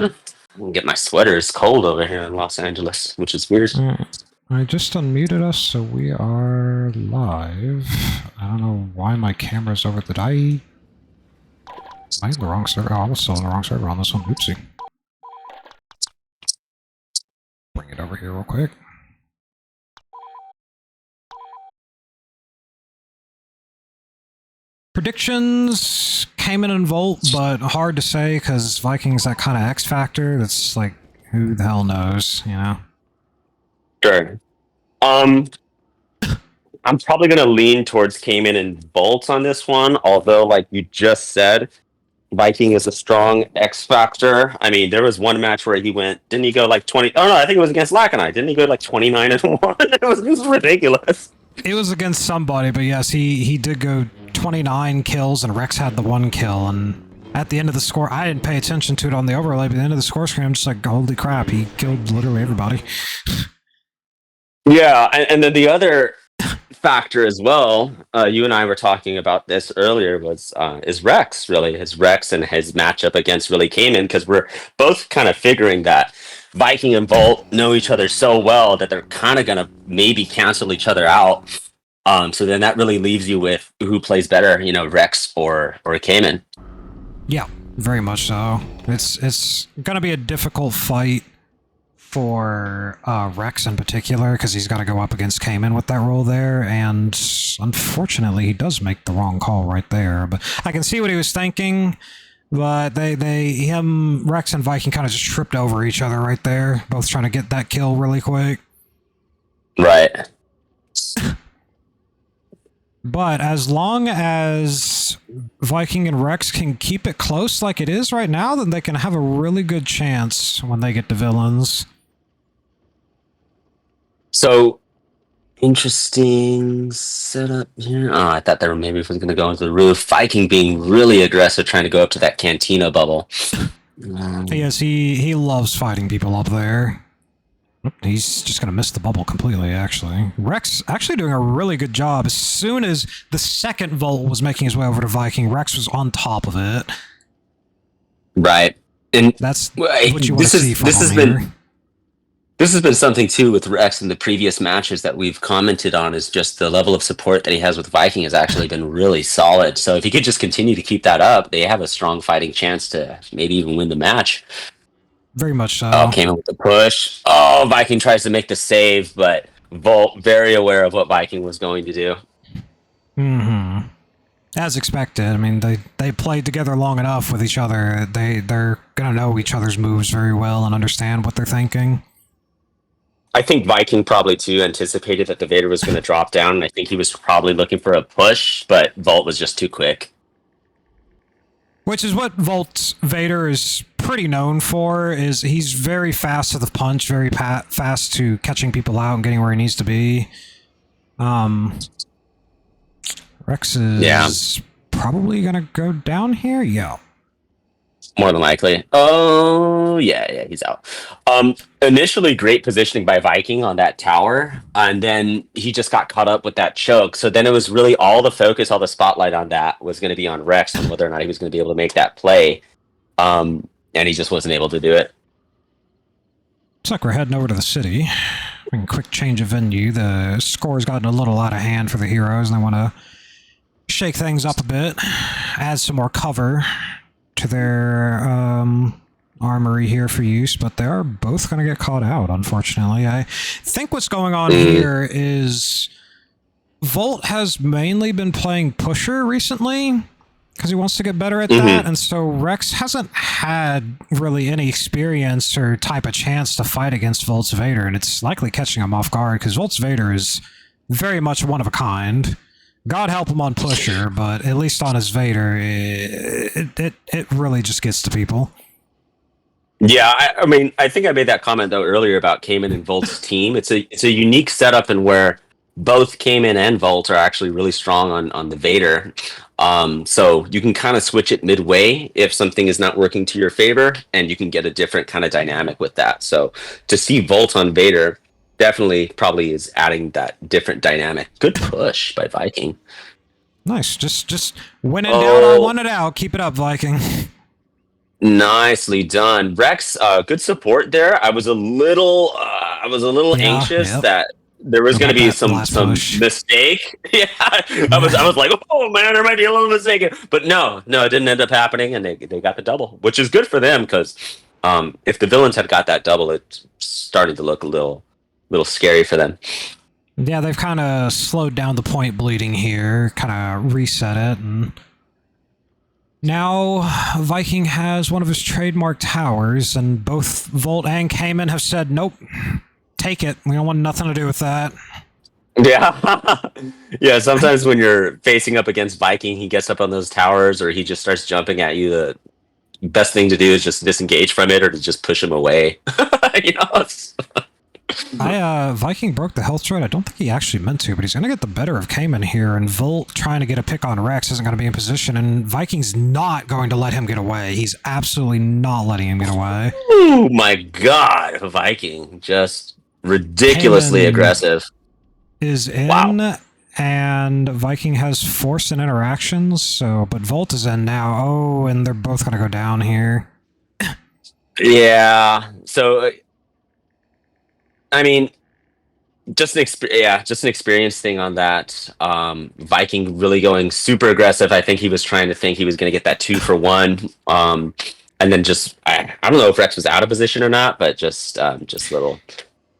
good. I can get my sweater. It's cold over here in Los Angeles, which is weird. I just unmuted us, so we are live. I don't know why my camera's over the... Am I in the wrong server? Oh, I was still in the wrong server on this one. Oopsie. Bring it over here real quick. Predictions came in Volt, but hard to say because Viking's that kind of X factor that's like, who the hell knows, you know? Sure. I'm probably going to lean towards Kman and Volt on this one, although, like you just said, Viking is a strong X factor. I mean, there was one match where he went, didn't he go like 20? Oh, no, I think it was against Lack and I. Didn't he go like 29-1? It was ridiculous. It was against somebody, but yes, he did go 29 kills, and Rex had the 1 kill, and at the end of the score, I didn't pay attention to it on the overlay, but at the end of the score screen, I'm just like, holy crap, he killed literally everybody. Yeah, and then the other factor as well, you and I were talking about this earlier, is Rex, really. His Rex and his matchup against really Kman, because we're both kind of figuring that Viking and Volt know each other so well that they're kind of going to maybe cancel each other out. So then that really leaves you with who plays better, Rex or Kman. Yeah, very much so. It's going to be a difficult fight for Rex in particular, because he's got to go up against Kman with that role there, and unfortunately he does make the wrong call right there. But I can see what he was thinking, but Rex and Viking kind of just tripped over each other right there, both trying to get that kill really quick. Right. But as long as Viking and Rex can keep it close like it is right now, then they can have a really good chance when they get to villains. So, interesting setup here. Oh, I thought they were maybe was going to go into the roof. Viking being really aggressive, trying to go up to that Cantina bubble. Yes, he loves fighting people up there. He's just going to miss the bubble completely, actually. Rex actually doing a really good job. As soon as the second Volt was making his way over to Viking, Rex was on top of it. Right. And that's what you want to see from him here. This has been something, too, with Rex in the previous matches that we've commented on, is just the level of support that he has with Viking has actually been really solid. So if he could just continue to keep that up, they have a strong fighting chance to maybe even win the match. Very much so. Oh, came in with the push. Oh, Viking tries to make the save, but Volt very aware of what Viking was going to do. Mm-hmm. As expected. I mean, they played together long enough with each other. They're going to know each other's moves very well and understand what they're thinking. I think Viking probably, too, anticipated that the Vader was going to drop down, and I think he was probably looking for a push, but Volt was just too quick. Which is what Volt's Vader is pretty known for, is he's very fast to the punch, very fast to catching people out and getting where he needs to be. Rex is probably going to go down here? Yeah. More than likely. Oh, yeah, he's out. Initially, great positioning by Viking on that tower, and then he just got caught up with that choke. So then it was really all the focus, all the spotlight on that was going to be on Rex and whether or not he was going to be able to make that play. And he just wasn't able to do it. Looks like we're heading over to the city. Quick change of venue. The score's gotten a little out of hand for the heroes, and they want to shake things up a bit, add some more cover to their armory here for use, but they are both going to get caught out, unfortunately. I think what's going on here is Volt has mainly been playing pusher recently because he wants to get better at that, and so Rex hasn't had really any experience or type of chance to fight against Volt's Vader, and it's likely catching him off guard because Volt's Vader is very much one of a kind. God help him on pusher, but at least on his Vader, it really just gets to people. Yeah, I mean, I think I made that comment though earlier about Kman and Volt's team. It's a unique setup in where both Kman and Volt are actually really strong on the Vader. So you can kind of switch it midway if something is not working to your favor, and you can get a different kind of dynamic with that. So to see Volt on Vader definitely probably is adding that different dynamic. Good push by Viking. Nice. Just when in doubt, I want it out. Keep it up, Viking. Nicely done, Rex. Good support there. I was a little Yeah, anxious yep. that there was Go going to back be that some last some push. mistake. Yeah, I Yeah. was like, oh man, there might be a little mistake, but no, no, it didn't end up happening, and they got the double, which is good for them because if the villains had got that double, it started to look a little scary for them. Yeah, they've kind of slowed down the point bleeding here, kind of reset it, and now Viking has one of his trademark towers, and both Volt and Kman have said, nope, take it. We don't want nothing to do with that. Yeah. Yeah, I, sometimes when you're facing up against Viking, he gets up on those towers or he just starts jumping at you. The best thing to do is just disengage from it or to just push him away. you know, it's- Viking broke the health trade. I don't think he actually meant to, but he's going to get the better of Kman here, and Volt trying to get a pick on Rex isn't going to be in position, and Viking's not going to let him get away. He's absolutely not letting him get away. oh my god, Viking just ridiculously Kman aggressive. is Wow. in, and Viking has force and interactions, so, but Volt is in now. Oh, and they're both going to go down here. Yeah. So I mean, just an experience thing on that. Viking really going super aggressive. I think he was trying to think he was going to get that 2 for 1. And then just I don't know if Rex was out of position or not, but just a little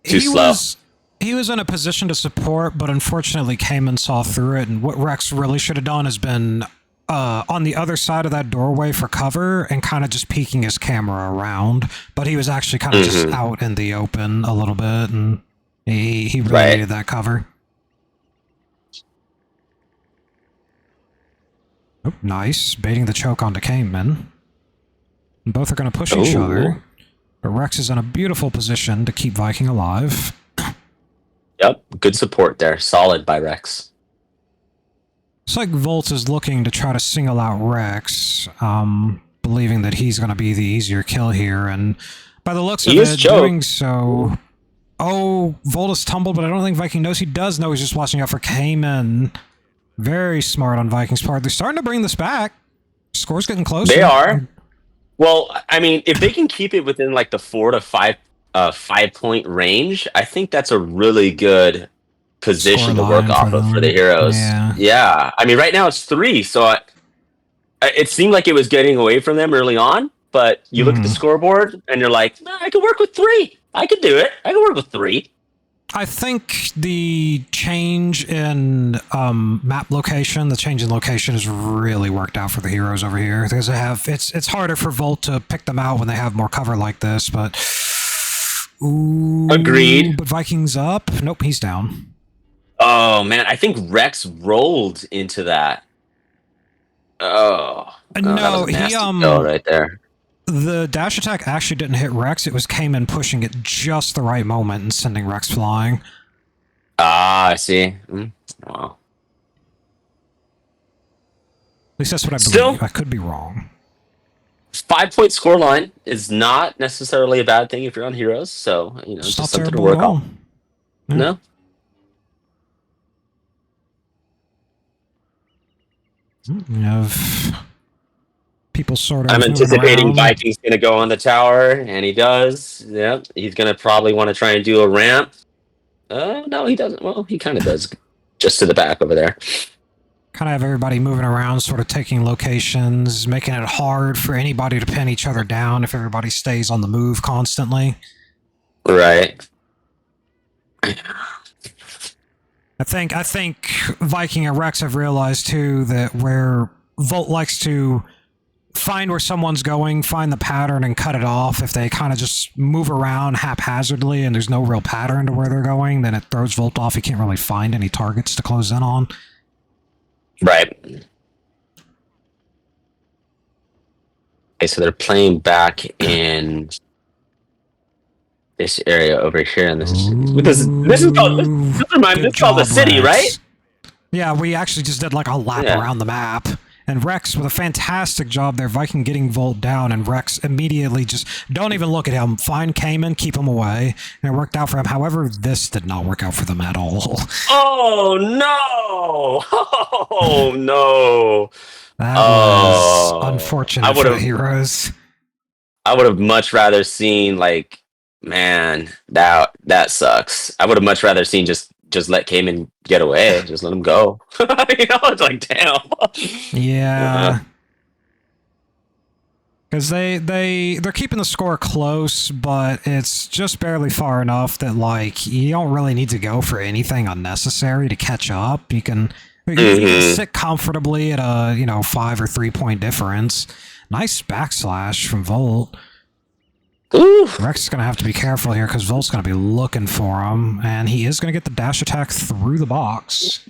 too He slow. was he was in a position to support, but unfortunately Kman saw through it. And what Rex really should have done has been on the other side of that doorway for cover and kind of just peeking his camera around. But he was actually kind of just Hmm. out in the open a little bit, and he really Right. needed that cover. Oh, nice, baiting the choke onto Kman. Both are going to push each Oh. other, but Rex is in a beautiful position to keep Viking alive. Yep. Good support there. Solid by Rex. It's like Volt is looking to try to single out Rex, believing that he's going to be the easier kill here, and by the looks of He is it, doing choked. so. Oh, Volt is tumbled, but I don't think Viking knows. He does know he's just watching out for Kman. Very smart on Viking's part. They're starting to bring this back. Score's getting They closer. are. Well, I mean, if they can keep it within like the 4 to 5 point range, I think that's a really good Score position to work line for off of for the them. heroes. Yeah. Yeah, I mean, right now it's 3, so it seemed like it was getting away from them early on. But you look at the Hmm. scoreboard and you're like, nah, I could work with 3. I could do it. I could work with 3. I think the change in map location, the change in location, has really worked out for the heroes over here because they have it's harder for Volt to pick them out when they have more cover like this. But ooh, Agreed. but Vikings up. Nope, he's down. Oh man, I think Rex rolled into that. Oh, oh, that was No, a he nasty kill right there. the dash attack actually didn't hit Rex. It was Kman pushing at just the right moment and sending Rex flying. Ah, I see. Wow. At least that's what I Still, believe. I could be wrong. 5 point score line is not necessarily a bad thing if you're on heroes. So It's not just something to terrible at work on. all. Yeah. No, You have people sort I'm of moving anticipating around. Viking's going to go on the tower, and he does. Yep, he's going to probably want to try and do a ramp. No, he doesn't. Well, he kind of does, just to the back over there. Kind of have everybody moving around, sort of taking locations, making it hard for anybody to pin each other down if everybody stays on the move constantly. Right. I think Viking and Rex have realized too that where Volt likes to find where someone's going, find the pattern, and cut it off. If they kind of just move around haphazardly and there's no real pattern to where they're going, then it throws Volt off. He can't really find any targets to close in on. Right. Okay, so they're playing back in this area over here, and this is called Ooh, this remind me, good this is called the job, city, right? Rex. Yeah, we actually just did like a lap Yeah. around the map. And Rex with a fantastic job there, Viking getting Volt down, and Rex immediately just don't even look at him. Find Kman, keep him away. And it worked out for him. However, this did not work out for them at all. Oh no! Oh no! That was Oh, I unfortunate would for the have. heroes. I would have much rather seen like, man, that sucks. I would have much rather seen just let Cayman get away, just let him go. It's like damn. Yeah. Because they're keeping the score close, but it's just barely far enough that like you don't really need to go for anything unnecessary to catch up. You can Hmm. sit comfortably at a 5 or 3 point difference. Nice backslash from Volt. Ooh, Rex is gonna have to be careful here because Volt's gonna be looking for him, and he is gonna get the dash attack through the box.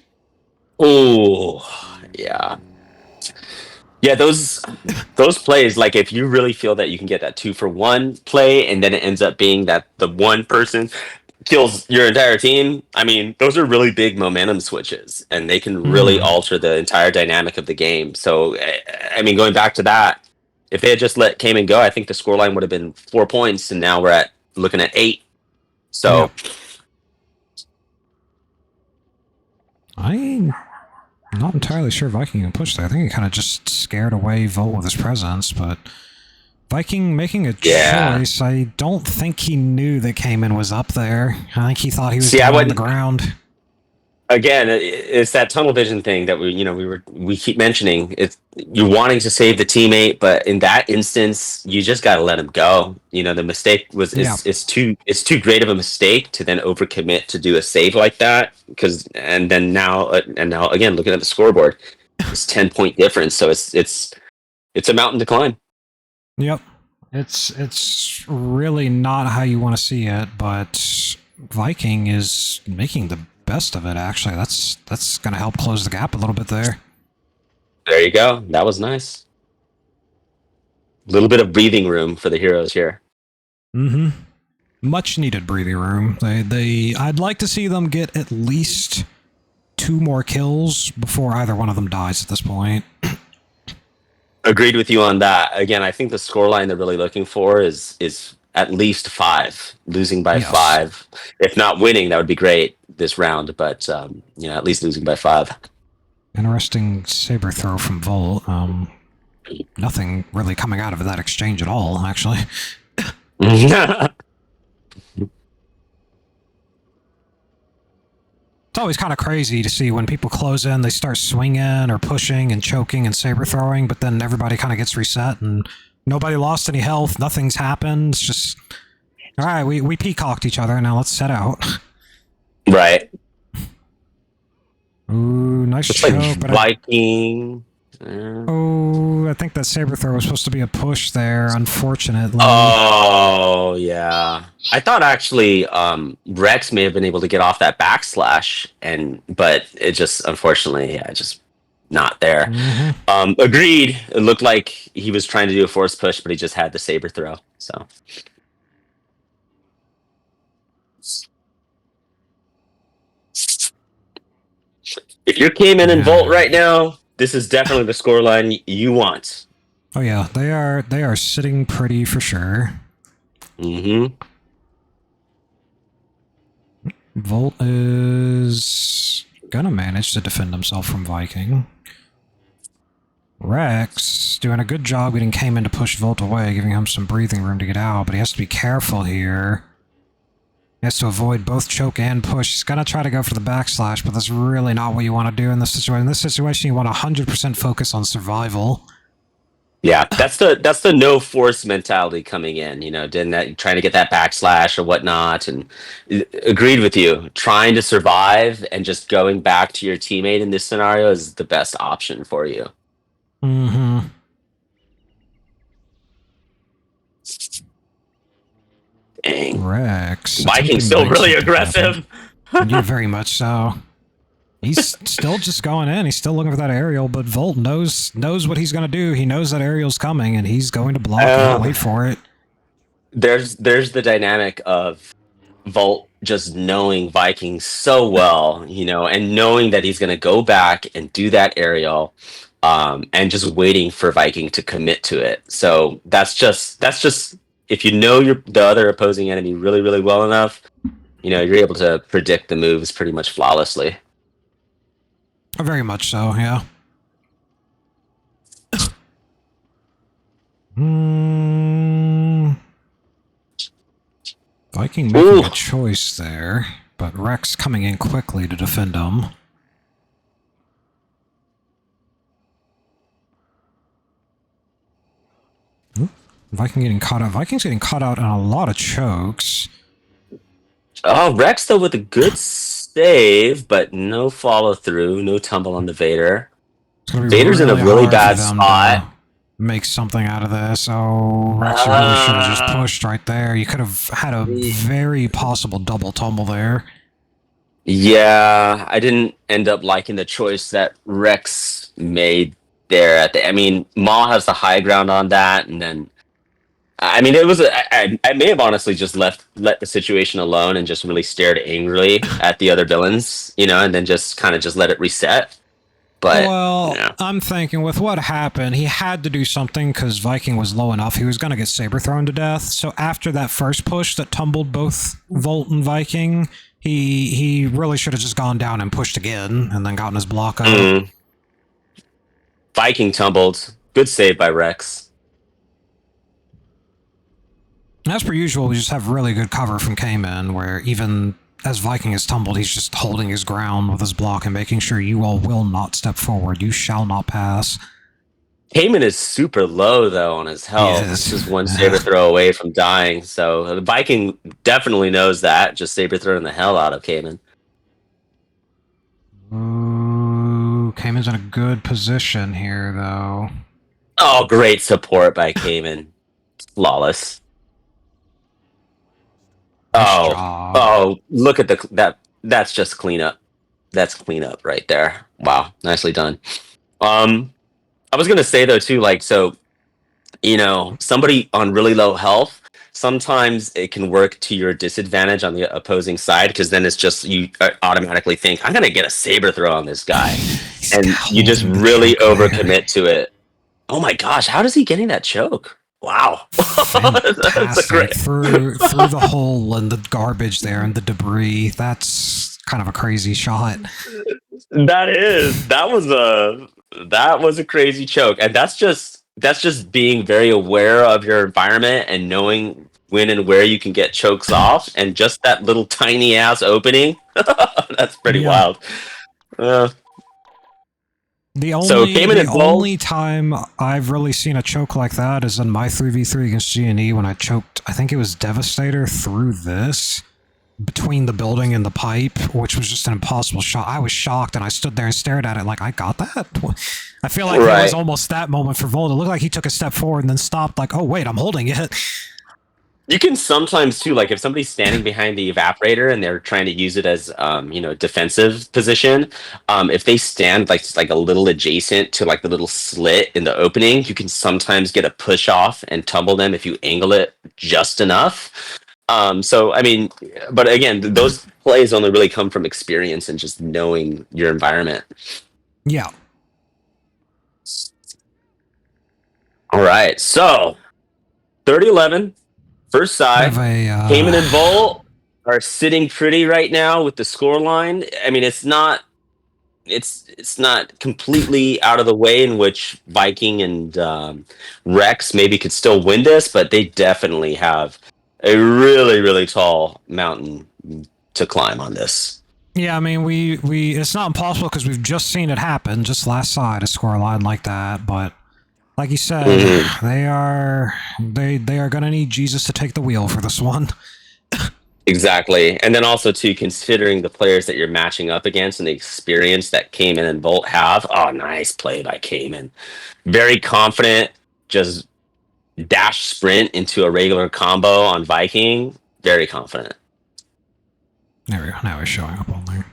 ooh, yeah. Yeah, those plays, like if you really feel that you can get that 2-for-1 play, and then it ends up being that the one person kills your entire team. I mean, those are really big momentum switches, and they can really Hmm. alter the entire dynamic of the game. So, I mean, going back to that, if they had just let Cayman go, I think the scoreline would have been 4 points, and now we're at looking at 8. So, Yep. I'm not entirely sure Viking can push there. I think he kind of just scared away Volt with his presence, but Viking making a yeah. choice. I don't think he knew that Kman was up there. I think he thought he was See, I down on the wouldn't. ground. Again, it's that tunnel vision thing that we keep mentioning. It's you're wanting to save the teammate, but in that instance, you just got to let him go. The mistake was Yeah. it's too great of a mistake to then overcommit to do a save like that. Because and now again, looking at the scoreboard, it's 10 point difference. So it's a mountain to climb. Yep. It's really not how you want to see it, but Viking is making the best of it. Actually, that's going to help close the gap a little bit there. There you go. That was nice. A little bit of breathing room for the heroes here. Mm-hmm. Much needed breathing room. I'd like to see them get at least 2 more kills before either one of them dies at this point. Agreed with you on that. Again, I think the scoreline they're really looking for is at least 5, losing by Yes. 5. If not winning, that would be great this round, but at least losing by 5. Interesting saber throw from Volt. Nothing really coming out of that exchange at all, actually. It's always kind of crazy to see when people close in, they start swinging or pushing and choking and saber throwing, but then everybody kind of gets reset and nobody lost any health. Nothing's happened. It's just, all right, we peacocked each other. Now let's set out. Right. Ooh, nice It's like choke, but Viking. I think that saber throw was supposed to be a push there, unfortunately. Oh yeah. I thought actually Rex may have been able to get off that backslash, but it just unfortunately, yeah, just not there. Mm-hmm. Agreed. It looked like he was trying to do a force push, but he just had the saber throw. So if you're Cayman and Volt Yeah. right now, this is definitely the scoreline you want. Oh yeah, they are sitting pretty for sure. Mm-hmm. Volt is gonna manage to defend himself from Viking. Rex doing a good job getting Kman to push Volt away, giving him some breathing room to get out, but he has to be careful here. He has to avoid both choke and push. He's gonna try to go for the backslash, but that's really not what you want to do in this situation. In this situation, you want 100% focus on survival. Yeah, that's the no force mentality coming in. Then that trying to get that backslash or whatnot, and agreed with you. Trying to survive and just going back to your teammate in this scenario is the best option for you. Mm-hmm. Dang, Rex Viking's attempting still really mindset to weapon. aggressive. Yeah, very much so. He's still just going in. He's still looking for that aerial, but Volt knows what he's going to do. He knows that aerial's coming, and he's going to block. He won't Uh, wait for it. there's the dynamic of Volt just knowing Viking so well, and knowing that he's going to go back and do that aerial, and just waiting for Viking to commit to it. So that's just if you know the other opposing enemy really really well enough, you're able to predict the moves pretty much flawlessly. Very much so, yeah. Viking making Ooh. a choice there, but Rex coming in quickly to defend him. Viking getting caught out. Viking's getting caught out on a lot of chokes. Oh, Rex though with a good save, but no follow through, no tumble on the Vader. It's going to be Vader's in a really really hard for bad them spot. to make something out of this. Oh, Rex, you really should have just Uh, pushed right there. You could have had a very possible double tumble there. yeah, I didn't end up liking the choice that Rex made there at the. I mean, Maul has the high ground on that, and then I mean, it was. I may have honestly just let the situation alone and just really stared angrily at the other villains, and then just kind of just let it reset. But Well, yeah. I'm thinking with what happened, he had to do something because Viking was low enough. He was going to get saber thrown to death. So after that first push that tumbled both Volt and Viking, he really should have just gone down and pushed again and then gotten his block up. Mm. Viking tumbled. Good save by Rex. As per usual, we just have really good cover from Kman, where even as Viking is tumbled, he's just holding his ground with his block and making sure you all will not step forward. You shall not pass. Heyman is super low though on his health. Yes. He's just one saber throw away from dying. So the Viking definitely knows that. Just saber throwing the hell out of Cayman. Ooh, Kman's in a good position here, though. Oh, great support by Cayman. Flawless. Nice Oh, job. oh, look at that. That's just cleanup. That's cleanup right there. Wow, nicely done. I was gonna say though too, like so, somebody on really low health, sometimes it can work to your disadvantage on the opposing side because then it's just you automatically think I'm gonna get a saber throw on this guy, and you just Holding the really choke there. overcommit to it. Oh my gosh, how does he getting that choke? Wow, that's a Fantastic. great. Through the hole and the garbage there and the debris. That's kind of a crazy shot. That was a crazy choke, and that's just being very aware of your environment and knowing when and where you can get chokes off, and just that little tiny ass opening. That's pretty Yeah. wild. Uh, The so only Cayman the and Bull. only time I've really seen a choke like that is in my 3v3 against G&E when I choked, I think it was Devastator through this, between the building and the pipe, which was just an impossible shot. I was shocked and I stood there and stared at it like, I got that? I feel like it was Right. almost that moment for Volt. It looked like he took a step forward and then stopped like, oh wait, I'm holding it. You can sometimes too, like if somebody's standing behind the evaporator and they're trying to use it as, defensive position. If they stand like a little adjacent to like the little slit in the opening, you can sometimes get a push off and tumble them if you angle it just enough. So I mean, but again, those plays only really come from experience and just knowing your environment. Yeah. All right, so 30-11. First I side, have a, Cayman and Volt are sitting pretty right now with the score line. I mean, it's not completely out of the way in which Viking and Rex maybe could still win this, but they definitely have a really really tall mountain to climb on this. yeah, I mean, we it's not impossible because we've just seen it happen just last side, a score line like that, but like you said, Mhm. they are gonna need Jesus to take the wheel for this one. Exactly, and then also too considering the players that you're matching up against and the experience that Cayman and Bolt have. Oh, nice play by Cayman. Very confident. Just dash sprint into a regular combo on Viking. Very confident. There we go. Now it's showing up on there.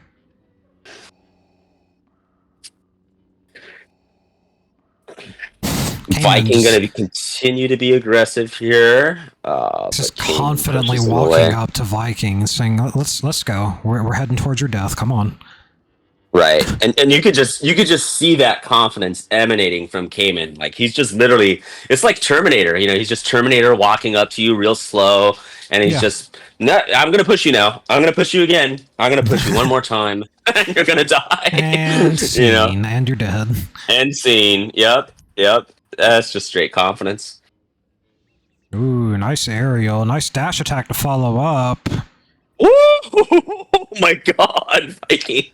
Viking Cayman's going to continue to be aggressive here. just But Cayman confidently pushes him walking away. up to Viking and saying, "Let's go. We're heading towards your death. Come on." Right, and you could just see that confidence emanating from Cayman. Like he's just literally, it's like Terminator. He's just Terminator walking up to you real slow, and he's Yeah. just, no, I'm gonna push you now. I'm gonna push you again. I'm gonna push you one more time, and you're gonna die. And you know, scene, and you're dead. end scene. Yep, yep. That's just straight confidence. Ooh, nice aerial. Nice dash attack to follow up. Oh my god, Viking.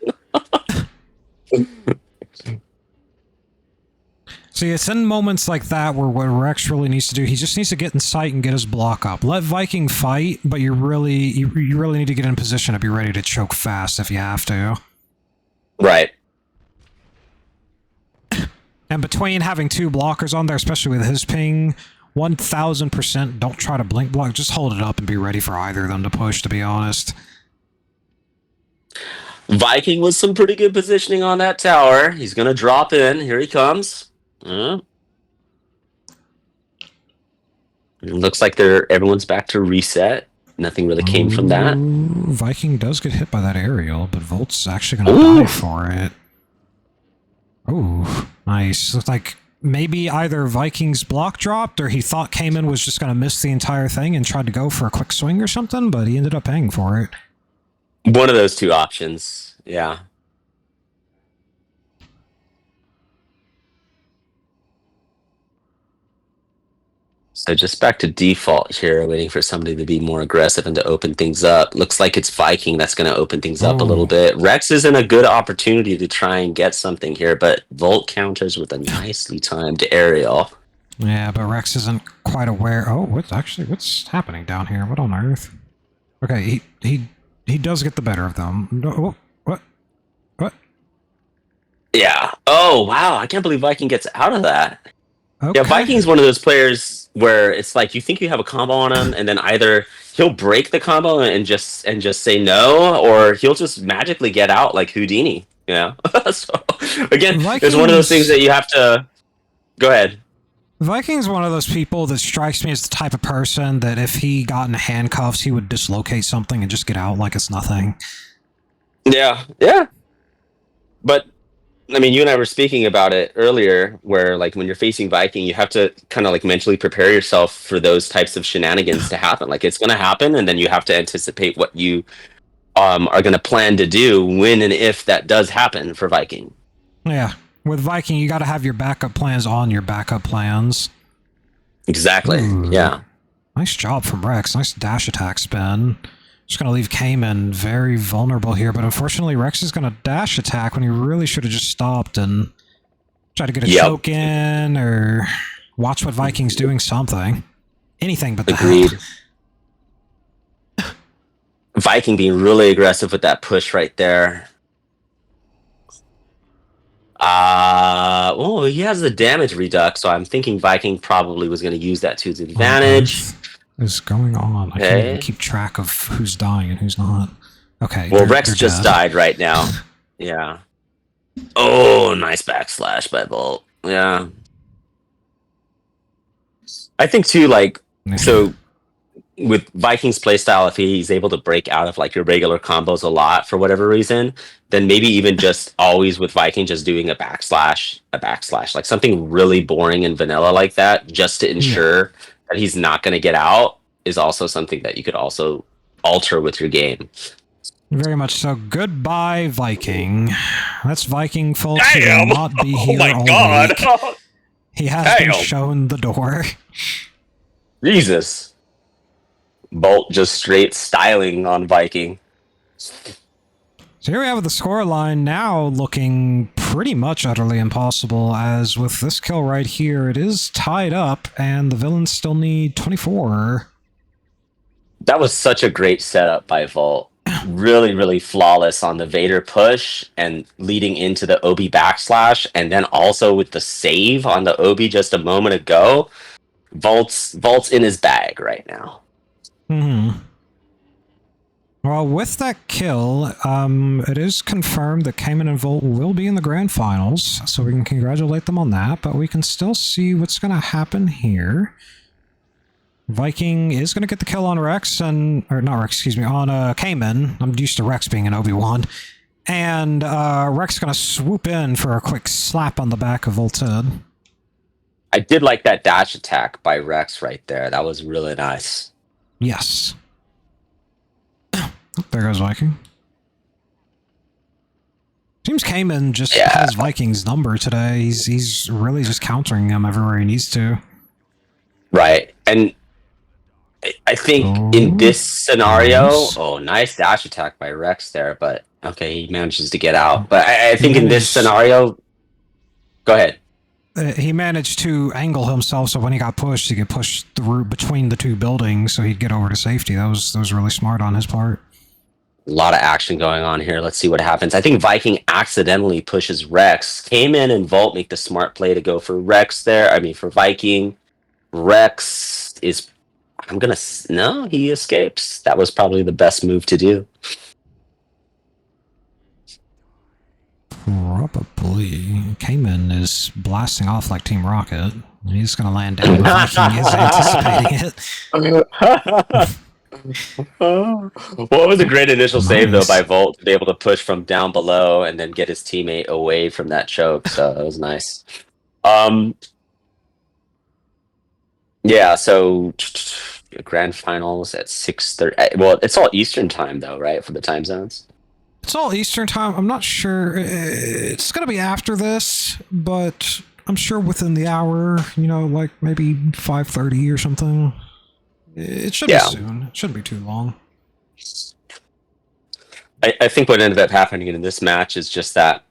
See, it's in moments like that where what Rex really needs to do, he just needs to get in sight and get his block up. Let Viking fight, but you really need to get in position to be ready to choke fast if you have to. Right. And between having two blockers on there, especially with his ping, 1000% don't try to blink block. Just hold it up and be ready for either of them to push, to be honest. Viking with some pretty good positioning on that tower. He's going to drop in. Here he comes. Looks like everyone's back to reset. Nothing really came from that. Viking does get hit by that aerial, but Volt's actually going to die for it. Ooh, nice. Looks like maybe either Viking's block dropped or he thought Kman was just going to miss the entire thing and tried to go for a quick swing or something, but he ended up paying for it. One of those two options, yeah. So just back to default here, waiting for somebody to be more aggressive and to open things up. Looks like it's Viking that's going to open things up a little bit. Rex is in a good opportunity to try and get something here, but Volt counters with a nicely timed aerial. Yeah, but Rex isn't quite aware. Oh, what's happening down here? What on earth? Okay, he does get the better of them. No, what? Yeah. Oh, wow. I can't believe Viking gets out of that. Okay. Yeah, Viking's one of those players where it's like you think you have a combo on him, and then either he'll break the combo and just say no, or he'll just magically get out like Houdini. Yeah. So again, it's one of those things that you have to go ahead. Viking's one of those people that strikes me as the type of person that if he got in handcuffs, he would dislocate something and just get out like it's nothing. Yeah. But I mean, you and I were speaking about it earlier, where like when you're facing Viking, you have to kind of like mentally prepare yourself for those types of shenanigans to happen. Like it's going to happen, and then you have to anticipate what you are going to plan to do when and if that does happen for Viking. Yeah, with Viking, you got to have your backup plans on your backup plans. Exactly. Ooh. Yeah. Nice job from Rex. Nice dash attack spin. Just going to leave Kman very vulnerable here, but unfortunately Rex is going to dash attack when he really should have just stopped and tried to get a choke in or watch what Viking's doing, something. Anything but that. Agreed. Viking being really aggressive with that push right there. Oh, he has the damage redux, so I'm thinking Viking probably was going to use that to his advantage. What is going on? I can't even keep track of who's dying and who's not. Okay. Well, Rex just died right now. Yeah. Oh, nice backslash by Bolt. Yeah. I think too, like, so with Viking's playstyle, if he's able to break out of like your regular combos a lot for whatever reason, then maybe even just always with Viking just doing a backslash, like something really boring and vanilla like that, just to ensure that he's not going to get out, is also something that you could also alter with your game. Very much so. Goodbye, Viking. That's Viking, folks. He will not be here all week. He has been shown the door. Jesus. Bolt just straight styling on Viking. So here we have the scoreline now looking pretty much utterly impossible, as with this kill right here, it is tied up, and the villains still need 24. That was such a great setup by Volt. Really, really flawless on the Vader push and leading into the Obi backslash, and then also with the save on the Obi just a moment ago. Volt's in his bag right now. Well, with that kill, it is confirmed that Kman and Volt will be in the grand finals, so we can congratulate them on that, but we can still see what's going to happen here. Viking is going to get the kill on Rex, on Kman. I'm used to Rex being an Obi-Wan. And Rex going to swoop in for a quick slap on the back of Volt's head. I did like that dash attack by Rex right there. That was really nice. Yes. There goes Viking. Seems Kman just has Viking's number today. He's really just countering him everywhere he needs to. Right. And I think in Oh, this scenario, nice. oh, nice dash attack by Rex there, but okay, he manages to get out. But I He think in this managed. scenario, go ahead. He managed to angle himself so when he got pushed, he could push through between the two buildings, so he'd get over to safety. That was really smart on his part. A lot of action going on here. Let's see what happens. I think Viking accidentally pushes Rex. Came in and Volt make the smart play to go for Rex there. I mean, for Viking. Rex is. I'm gonna. No, he escapes. That was probably the best move to do. Probably. Kman is blasting off like Team Rocket. He's going to land down. The Viking is anticipating it. What was a great initial save though by Nice. Volt to be able to push from down below and then get his teammate away from that choke. So that was nice. Um, yeah. So grand finals at 6:30. Well, it's all Eastern time though, right? For the time zones. It's all Eastern time. I'm not sure. It's going to be after this, but I'm sure within the hour, like maybe 5:30 or something. It should be Yeah. soon. It shouldn't be too long. I think what ended up happening in this match is just that.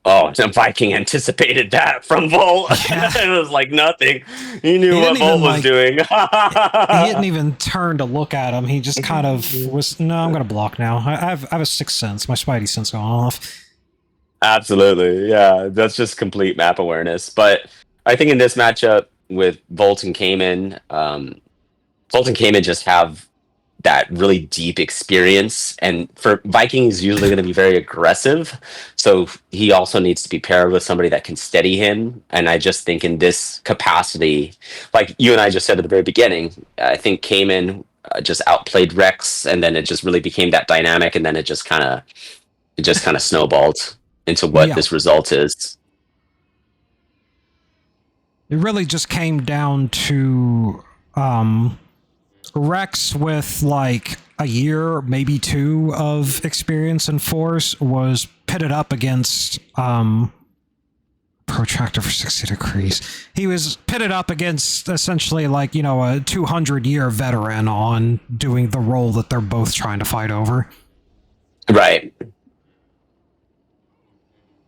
Oh, the Viking anticipated that from Volt. Yeah. It was like nothing. He knew He what didn't Volt even was doing. he didn't even turn to look at him. He just kind of was, no, I'm going to block now. I have a sixth sense. My spidey sense going off. Absolutely, yeah. That's just complete map awareness. But I think in this matchup with Volt and Kman, Volt and Kman just have that really deep experience. And for Vikings, usually going to be very aggressive. So he also needs to be paired with somebody that can steady him. And I just think in this capacity, like you and I just said at the very beginning, I think Kman just outplayed Rex, and then it just really became that dynamic, and then it just kind of snowballed into what Yeah. this result is. It really just came down to Rex with like a year, maybe two of experience and force was pitted up against protractor for 60 degrees. He was pitted up against essentially like, a 200-year veteran on doing the role that they're both trying to fight over. Right.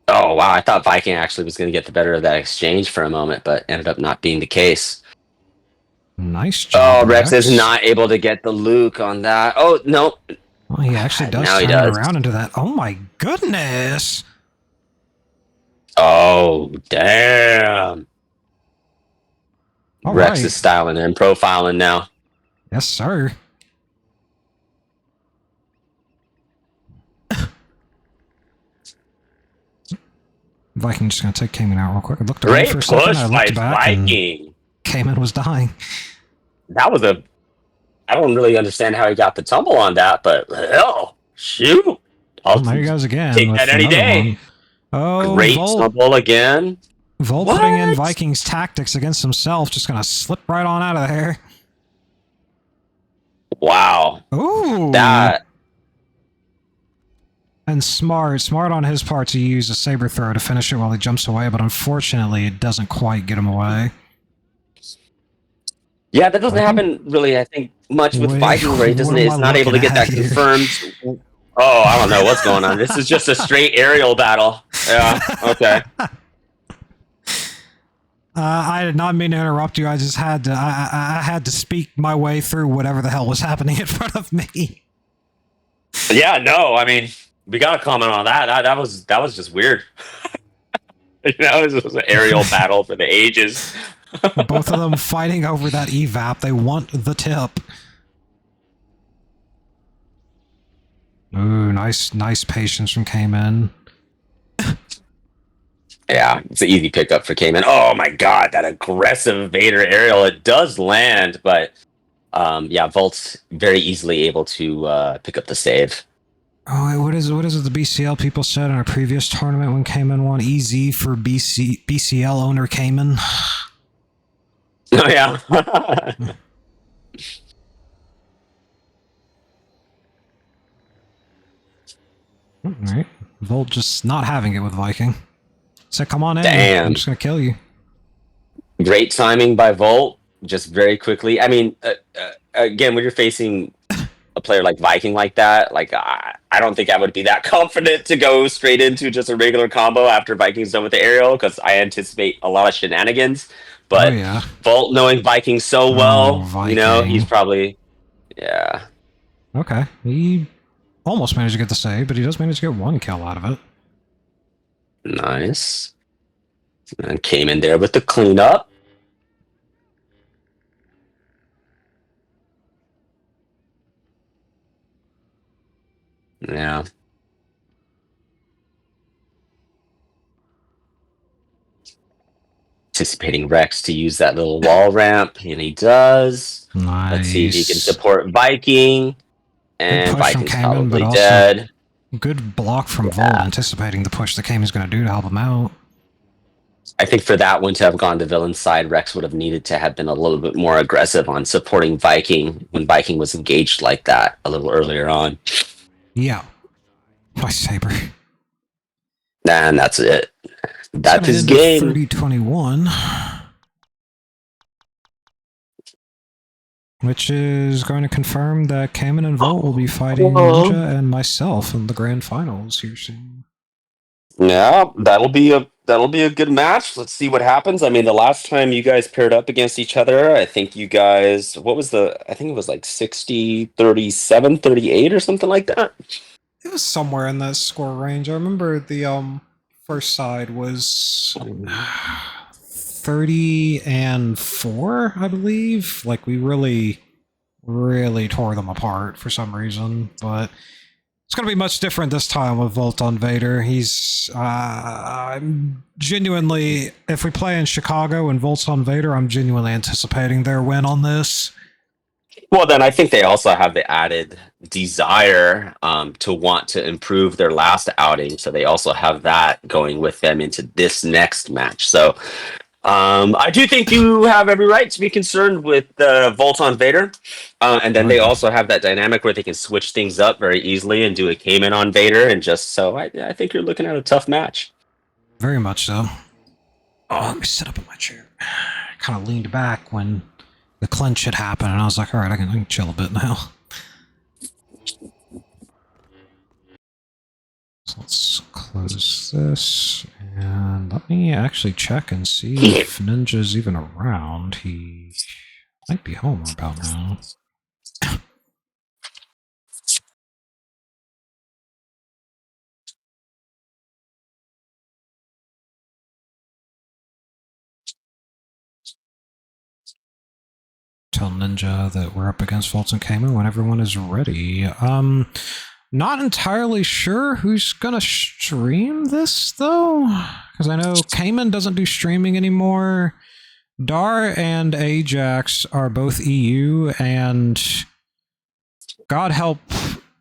Oh, wow. I thought Viking actually was going to get the better of that exchange for a moment, but ended up not being the case. Nice Oh, job, Rex is Rex. not able to get the Luke on that. Oh, no. Well, he actually does Now he turn it does. around into that. Oh my goodness! Oh, damn. All Rex right. is styling and profiling now. Yes, sir. Viking just gonna take Kman out real quick. I looked away Great for a second. push I by looked back, and Viking. Kman was dying. That was a. I don't really understand how he got the tumble on that, but hell, shoot. I'll Well, there he goes again take that with any another day. one. Oh, Great snowball again. Volt What? putting in Viking's tactics against himself, just gonna slip right on out of there. Wow. Ooh. That. And smart on his part to use a saber throw to finish it while he jumps away, but unfortunately it doesn't quite get him away. Yeah, that doesn't Viking? happen really, I think, much with Wait, Viking, where he what doesn't am I is not able to looking get at that here? confirmed. Oh, I don't know what's going on. This is just a straight aerial battle. Yeah, okay. I did not mean to interrupt you. I just had to. I had to speak my way through whatever the hell was happening in front of me. Yeah, no, I mean, we gotta comment on that. That was just weird. It was an aerial battle for the ages. Both of them fighting over that evap. They want the tip. Ooh, nice patience from Kman. Yeah, it's an easy pickup for Kman. Oh my god, that aggressive Vader aerial. It does land, but yeah, Volt's very easily able to pick up the save. Oh, wait, what is it the BCL people said in a previous tournament when Kman won? EZ for BCL owner Kman. Oh yeah. All right, Volt just not having it with Viking. Said, "Come on in. Damn. I'm just gonna kill you." Great timing by Volt. just very quickly. I mean, again, when you're facing a player like Viking like that, like I don't think I would be that confident to go straight into just a regular combo after Viking's done with the aerial because I anticipate a lot of shenanigans. Oh But yeah. Volt knowing Viking so Oh, well, he's Viking. probably yeah, Okay. He almost managed to get the save, but he does manage to get one kill out of it. nice. And came in there with the cleanup. Yeah. Anticipating Rex to use that little wall ramp, and he does. Let's see if he can Nice. support Viking, Good and push from Viking's Kman, but probably also dead. good block from Volt, Yeah. anticipating the push that Kman's going to do to help him out. I think for that one to have gone to villain's side, Rex would have needed to have been a little bit more aggressive on supporting Viking when Viking was engaged like that a little earlier on. Yeah. My saber. And that's it. It's going That's to his end at game. 30-21. Which is going to confirm that Kman and Volt will be fighting Ninja and myself in the grand finals here soon. Yeah, that'll be a good match. Let's see what happens. I mean, the last time you guys paired up against each other, I think you guys what was I think it was like 60-37-38 or something like that. It was somewhere in that score range. I remember the first side was 30-4, I believe. Like we really tore them apart for some reason, but it's going to be much different this time with Volt on Vader. I'm genuinely, if we play in Chicago and Volt's on Vader, I'm genuinely anticipating their win on this. Well, then I think they also have the added desire to want to improve their last outing, so they also have that going with them into this next match. So I do think you have every right to be concerned with Volt on Vader, and then Oh, they yeah. also have that dynamic where they can switch things up very easily and do a Kman on Vader, and just so I think you're looking at a tough match. Very much so. Oh, let me sit up in my chair. Kind of leaned back when the clinch had happened, and I was like, all right, I can chill a bit now. So let's close this, and let me actually check and see if Ninja's even around. He might be home about now. Tell Ninja that we're up against Fultz and Kamo when everyone is ready. Not entirely sure who's gonna stream this though, because I know Kman doesn't do streaming anymore. Dar and Ajax are both EU, and God help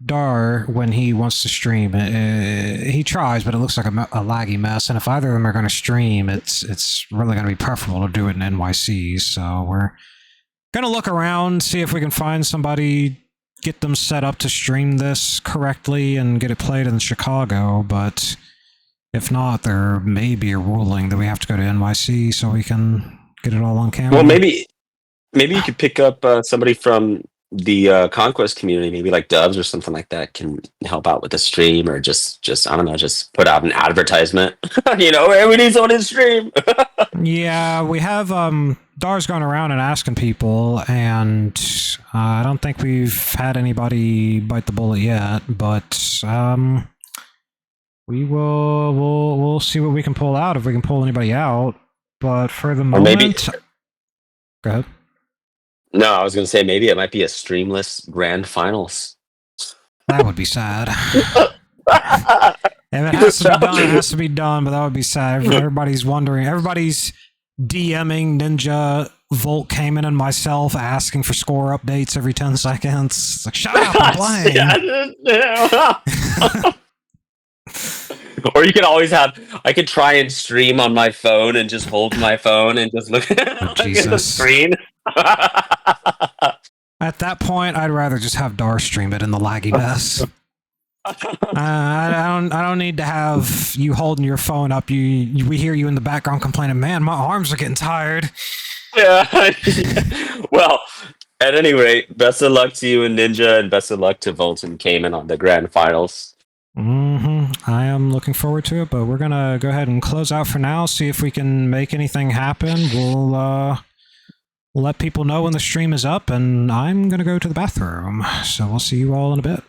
Dar when he wants to stream. He tries, but it looks like a laggy mess. And if either of them are going to stream, it's really going to be preferable to do it in NYC. So we're going to look around, see if we can find somebody, get them set up to stream this correctly and get it played in Chicago. But if not, there may be a ruling that we have to go to NYC so we can get it all on camera. Well, maybe you could pick up somebody from the Conquest community, maybe like Dubs or something like that, can help out with the stream, or just I don't know, just put out an advertisement. Hey, we need someone to stream. Yeah, we have Dar's gone around and asking people, and I don't think we've had anybody bite the bullet yet, but we'll see what we can pull out if we can pull anybody out. But for the moment, maybe go ahead. No, I was going to say maybe it might be a streamless grand finals. That would be sad. If it has to be done, it has to be done, but that would be sad. Everybody's wondering. Everybody's DMing Ninja, Volt, Kman, and myself asking for score updates every 10 seconds. It's like, shut up, I'm playing. Or you could always I could try and stream on my phone and just hold my phone and just look at the screen. At that point, I'd rather just have Dar stream it in the laggy mess. I don't need to have you holding your phone up. We hear you in the background complaining, man, my arms are getting tired. Yeah. Well, at any rate, best of luck to you and Ninja, and best of luck to Volt and Cayman on the grand finals. I am looking forward to it, but we're gonna go ahead and close out for now. See if we can make anything happen. We'll let people know when the stream is up, and I'm gonna go to the bathroom. So we'll see you all in a bit.